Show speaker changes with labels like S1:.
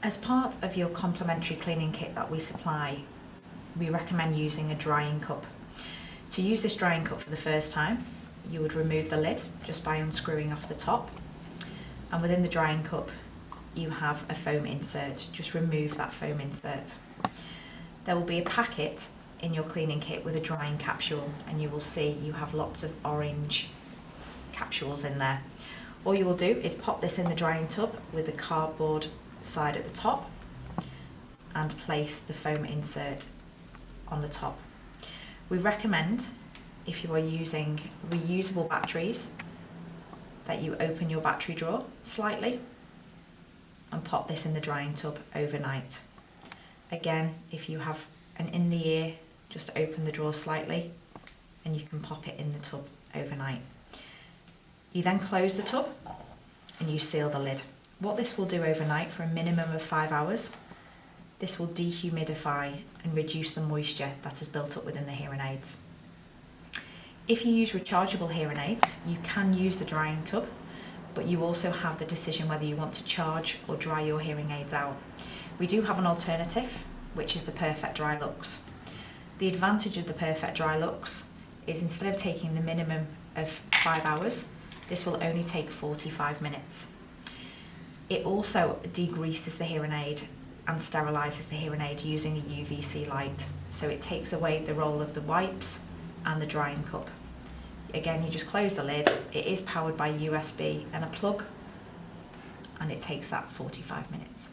S1: As part of your complimentary cleaning kit that we supply, we recommend using a drying cup. To use this drying cup for the first time, you would remove the lid just by unscrewing off the top, and within the drying cup you have a foam insert. Just remove that foam insert. There will be a packet in your cleaning kit with a drying capsule, and you will see you have lots of orange capsules in there. All you will do is pop this in the drying tub with the cardboard side at the top and place the foam insert on the top. We recommend, if you are using reusable batteries, that you open your battery drawer slightly and pop this in the drying tub overnight. Again, if you have an in the ear, just open the drawer slightly and you can pop it in the tub overnight. You then close the tub and you seal the lid. What this will do overnight for a minimum of 5 hours, this will dehumidify and reduce the moisture that is built up within the hearing aids. If you use rechargeable hearing aids, you can use the drying tub, but you also have the decision whether you want to charge or dry your hearing aids out. We do have an alternative, which is the Perfect Dry Lux. The advantage of the Perfect Dry Lux is instead of taking the minimum of 5 hours, this will only take 45 minutes. It also degreases the hearing aid and sterilises the hearing aid using a UVC light. So it takes away the role of the wipes and the drying cup. Again, you just close the lid. It is powered by USB and a plug, and it takes that 45 minutes.